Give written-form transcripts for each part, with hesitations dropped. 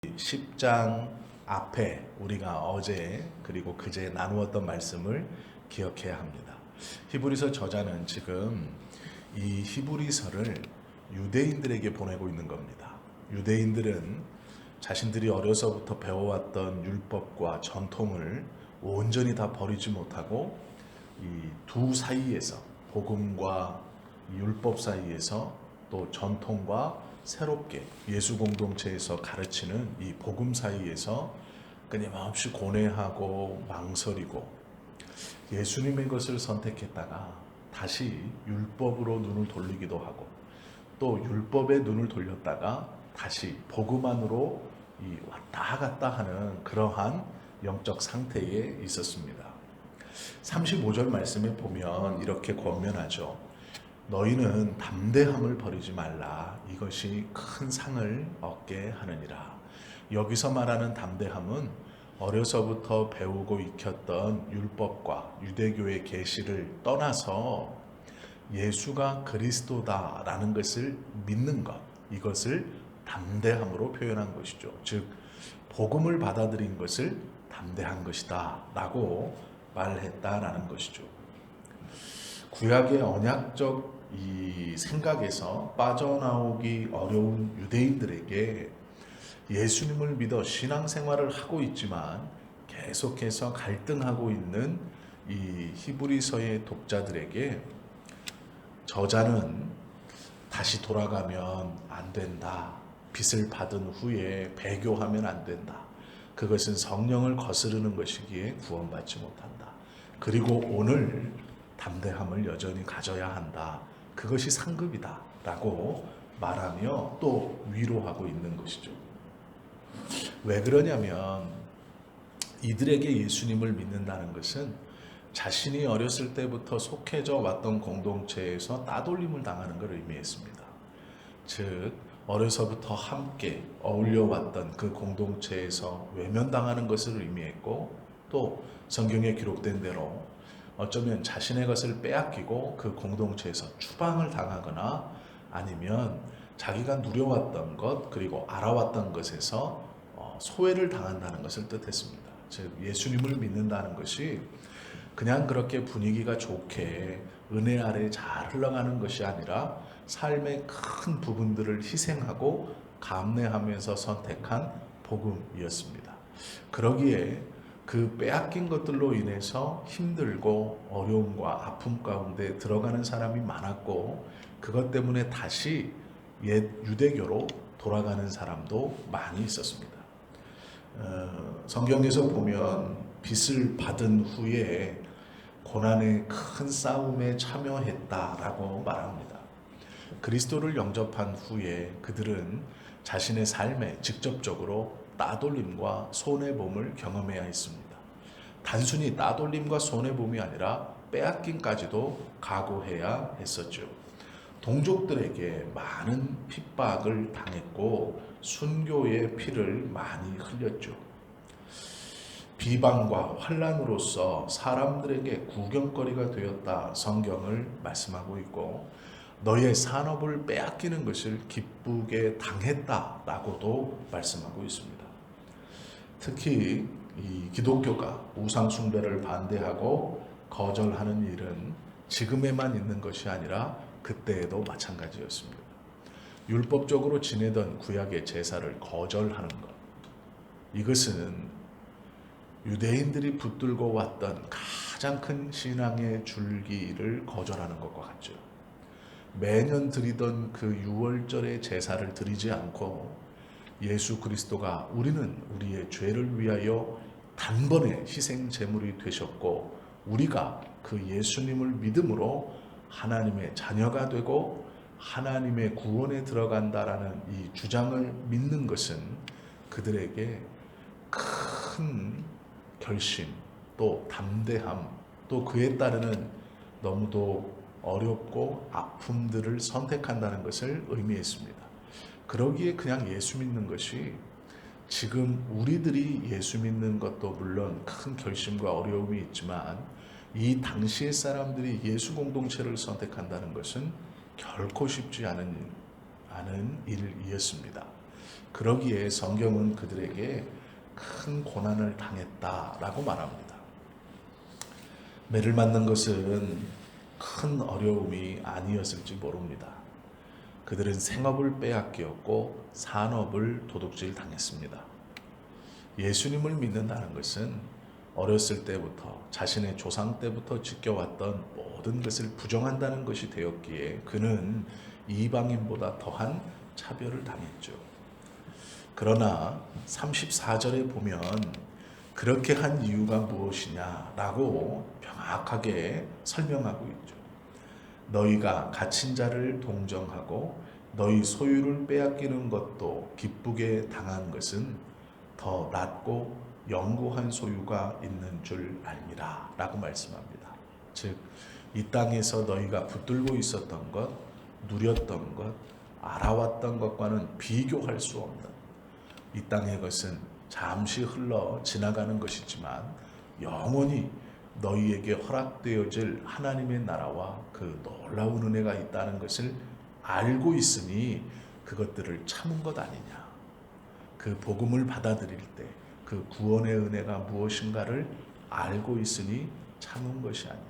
10장 앞에 우리가 어제 그리고 그제 나누었던 말씀을 기억해야 합니다. 히브리서 저자는 지금 이 히브리서를 유대인들에게 보내고 있는 겁니다. 유대인들은 자신들이 어려서부터 배워왔던 율법과 전통을 온전히 다 버리지 못하고 이 두 사이에서 복음과 율법 사이에서 또 전통과 새롭게 예수 공동체에서 가르치는 이 복음 사이에서 끊임없이 고뇌하고 망설이고 예수님의 것을 선택했다가 다시 율법으로 눈을 돌리기도 하고 또 율법에 눈을 돌렸다가 다시 복음 안으로 왔다 갔다 하는 그러한 영적 상태에 있었습니다. 35절 말씀에 보면 이렇게 권면하죠. 너희는 담대함을 버리지 말라. 이것이 큰 상을 얻게 하느니라. 여기서 말하는 담대함은 어려서부터 배우고 익혔던 율법과 유대교의 계시를 떠나서 예수가 그리스도다라는 것을 믿는 것, 이것을 담대함으로 표현한 것이죠. 즉 복음을 받아들인 것을 담대한 것이다 라고 말했다라는 것이죠. 구약의 언약적 이 생각에서 빠져나오기 어려운 유대인들에게 예수님을 믿어 신앙생활을 하고 있지만 계속해서 갈등하고 있는 이 히브리서의 독자들에게 저자는 다시 돌아가면 안 된다. 빚을 받은 후에 배교하면 안 된다. 그것은 성령을 거스르는 것이기에 구원받지 못한다. 그리고 오늘 담대함을 여전히 가져야 한다. 그것이 상급이다. 라고 말하며 또 위로하고 있는 것이죠. 왜 그러냐면 이들에게 예수님을 믿는다는 것은 자신이 어렸을 때부터 속해져 왔던 공동체에서 따돌림을 당하는 것을 의미했습니다. 즉 어려서부터 함께 어울려 왔던 그 공동체에서 외면당하는 것을 의미했고 또 성경에 기록된 대로 어쩌면 자신의 것을 빼앗기고 그 공동체에서 추방을 당하거나 아니면 자기가 누려왔던 것 그리고 알아왔던 것에서 소외를 당한다는 것을 뜻했습니다. 즉 예수님을 믿는다는 것이 그냥 그렇게 분위기가 좋게 은혜 아래 잘 흘러가는 것이 아니라 삶의 큰 부분들을 희생하고 감내하면서 선택한 복음이었습니다. 그러기에 그 빼앗긴 것들로 인해서 힘들고 어려움과 아픔 가운데 들어가는 사람이 많았고 그것 때문에 다시 옛 유대교로 돌아가는 사람도 많이 있었습니다. 성경에서 보면 빚을 받은 후에 고난의 큰 싸움에 참여했다라고 말합니다. 그리스도를 영접한 후에 그들은 자신의 삶에 직접적으로 따돌림과 손해봄을 경험해야 했습니다. 단순히 따돌림과 손해봄이 아니라 빼앗김까지도 각오해야 했었죠. 동족들에게 많은 핍박을 당했고 순교의 피를 많이 흘렸죠. 비방과 환난으로서 사람들에게 구경거리가 되었다 성경을 말씀하고 있고 너의 산업을 빼앗기는 것을 기쁘게 당했다라고도 말씀하고 있습니다. 특히 이 기독교가 우상 숭배를 반대하고 거절하는 일은 지금에만 있는 것이 아니라 그때에도 마찬가지였습니다. 율법적으로 지내던 구약의 제사를 거절하는 것, 이것은 유대인들이 붙들고 왔던 가장 큰 신앙의 줄기를 거절하는 것과 같죠. 매년 드리던 그 유월절의 제사를 드리지 않고 예수 그리스도가 우리는 우리의 죄를 위하여 단번에 희생 제물이 되셨고 우리가 그 예수님을 믿음으로 하나님의 자녀가 되고 하나님의 구원에 들어간다라는 이 주장을 믿는 것은 그들에게 큰 결심, 또 담대함, 또 그에 따르는 너무도 어렵고 아픔들을 선택한다는 것을 의미했습니다. 그러기에 그냥 예수 믿는 것이 지금 우리들이 예수 믿는 것도 물론 큰 결심과 어려움이 있지만 이 당시의 사람들이 예수 공동체를 선택한다는 것은 결코 쉽지 않은 일이었습니다. 그러기에 성경은 그들에게 큰 고난을 당했다라고 말합니다. 매를 맞는 것은 큰 어려움이 아니었을지 모릅니다. 그들은 생업을 빼앗겼고 산업을 도둑질 당했습니다. 예수님을 믿는다는 것은 어렸을 때부터 자신의 조상 때부터 지켜왔던 모든 것을 부정한다는 것이 되었기에 그는 이방인보다 더한 차별을 당했죠. 그러나 34절에 보면 그렇게 한 이유가 무엇이냐라고 명확하게 설명하고 있죠. 너희가 갇힌 자를 동정하고 너희 소유를 빼앗기는 것도 기쁘게 당한 것은 더 낫고 영구한 소유가 있는 줄 알미라 라고 말씀합니다. 즉, 이 땅에서 너희가 붙들고 있었던 것, 누렸던 것, 알아왔던 것과는 비교할 수 없는 이 땅의 것은 잠시 흘러 지나가는 것이지만 영원히 너희에게 허락되어질 하나님의 나라와 그 놀라운 은혜가 있다는 것을 알고 있으니 그것들을 참은 것 아니냐. 그 복음을 받아들일 때 그 구원의 은혜가 무엇인가를 알고 있으니 참은 것이 아니냐.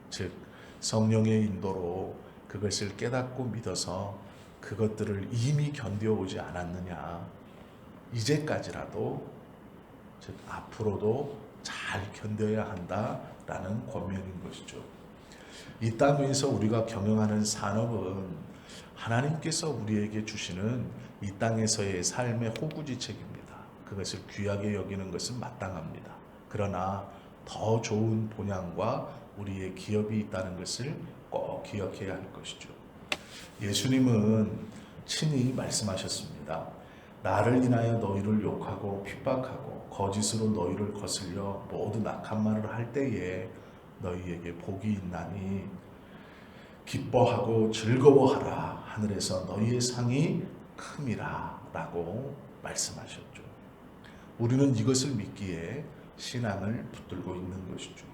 즉 성령의 인도로 그것을 깨닫고 믿어서 그것들을 이미 견뎌오지 않았느냐. 이제까지라도 즉 앞으로도 잘 견뎌야 한다라는 권면인 것이죠. 이 땅 위에서 우리가 경영하는 산업은 하나님께서 우리에게 주시는 이 땅에서의 삶의 호구지책입니다. 그것을 귀하게 여기는 것은 마땅합니다. 그러나 더 좋은 본향과 우리의 기업이 있다는 것을 꼭 기억해야 할 것이죠. 예수님은 친히 말씀하셨습니다. 나를 인하여 너희를 욕하고 핍박하고 거짓으로 너희를 거슬려 모두 악한 말을 할 때에 너희에게 복이 있나니 기뻐하고 즐거워하라. 하늘에서 너희의 상이 큼이라 라고 말씀하셨죠. 우리는 이것을 믿기에 신앙을 붙들고 있는 것이죠.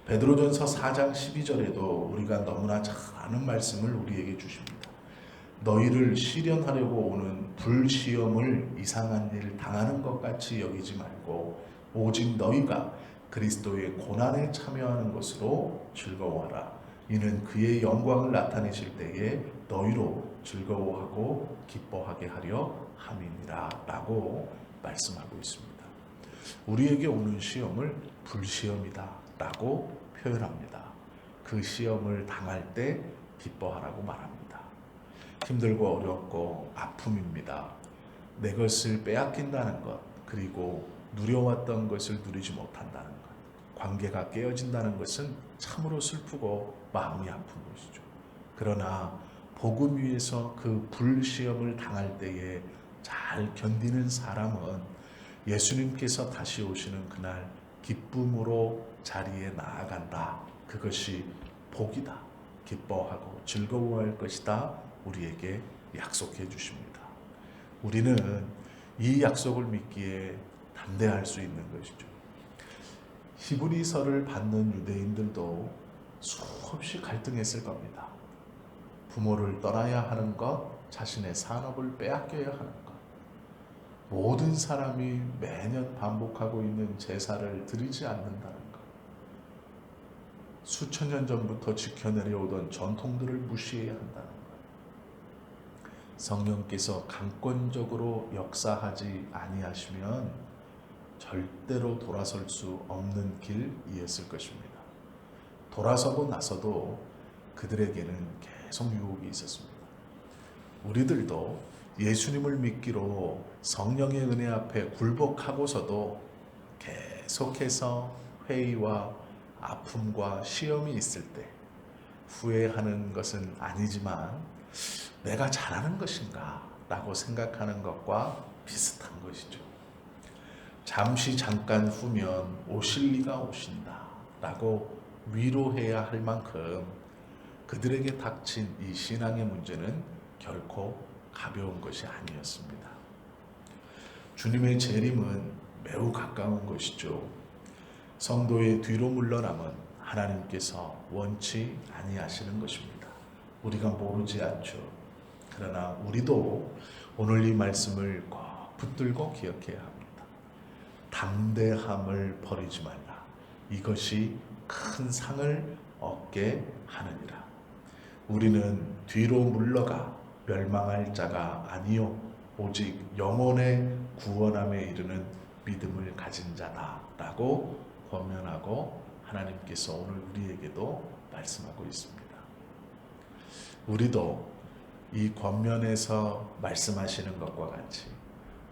베드로전서 4장 12절에도 우리가 너무나 잘 아는 말씀을 우리에게 주십니다. 너희를 시련하려고 오는 불시험을 이상한 일 당하는 것 같이 여기지 말고 오직 너희가 그리스도의 고난에 참여하는 것으로 즐거워하라. 이는 그의 영광을 나타내실 때에 너희로 즐거워하고 기뻐하게 하려 함이니라 라고 말씀하고 있습니다. 우리에게 오는 시험을 불시험이다 라고 표현합니다. 그 시험을 당할 때 기뻐하라고 말합니다. 힘들고 어렵고 아픔입니다. 내 것을 빼앗긴다는 것, 그리고 누려왔던 것을 누리지 못한다는 것, 관계가 깨어진다는 것은 참으로 슬프고 마음이 아픈 것이죠. 그러나 복음 위에서 그 불시험을 당할 때에 잘 견디는 사람은 예수님께서 다시 오시는 그날 기쁨으로 자리에 나아간다. 그것이 복이다. 기뻐하고 즐거워할 것이다. 우리에게 약속해 주십니다. 우리는 이 약속을 믿기에 담대할 수 있는 것이죠. 히브리서를 받는 유대인들도 수없이 갈등했을 겁니다. 부모를 떠나야 하는 것, 자신의 산업을 빼앗겨야 하는 것, 모든 사람이 매년 반복하고 있는 제사를 드리지 않는다는 것, 수천 년 전부터 지켜내려오던 전통들을 무시해야 한다는 것, 성령께서 강권적으로 역사하지 아니하시면 절대로 돌아설 수 없는 길이었을 것입니다. 돌아서고 나서도 그들에게는 계속 유혹이 있었습니다. 우리들도 예수님을 믿기로 성령의 은혜 앞에 굴복하고서도 계속해서 회의와 아픔과 시험이 있을 때 후회하는 것은 아니지만 내가 잘하는 것인가 라고 생각하는 것과 비슷한 것이죠. 잠깐 후면 오실 리가 오신다 라고 위로해야 할 만큼 그들에게 닥친 이 신앙의 문제는 결코 가벼운 것이 아니었습니다. 주님의 재림은 매우 가까운 것이죠. 성도의 뒤로 물러남은 하나님께서 원치 아니하시는 것입니다. 우리가 모르지 않죠. 그러나 우리도 오늘 이 말씀을 꼭 붙들고 기억해야 합니다. 담대함을 버리지 말라. 이것이 큰 상을 얻게 하느니라. 우리는 뒤로 물러가 멸망할 자가 아니요 오직 영혼의 구원함에 이르는 믿음을 가진 자다라고 권면하고 하나님께서 오늘 우리에게도 말씀하고 있습니다. 우리도 이 권면에서 말씀하시는 것과 같이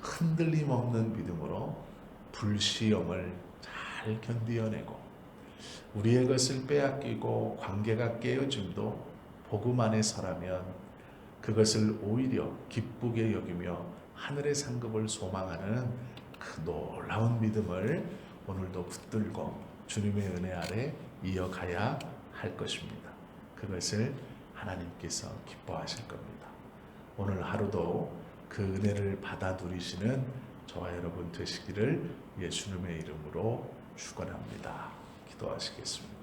흔들림 없는 믿음으로 불시험을 잘 견디어내고 우리의 것을 빼앗기고 관계가 깨어짐도 복음 안에서라면 그것을 오히려 기쁘게 여기며 하늘의 상급을 소망하는 그 놀라운 믿음을 오늘도 붙들고 주님의 은혜 아래 이어가야 할 것입니다. 그것을 하나님께서 기뻐하실 겁니다. 오늘 하루도 그 은혜를 받아 누리시는 저와 여러분 되시기를 예수님의 이름으로 축원합니다. 기도하시겠습니다.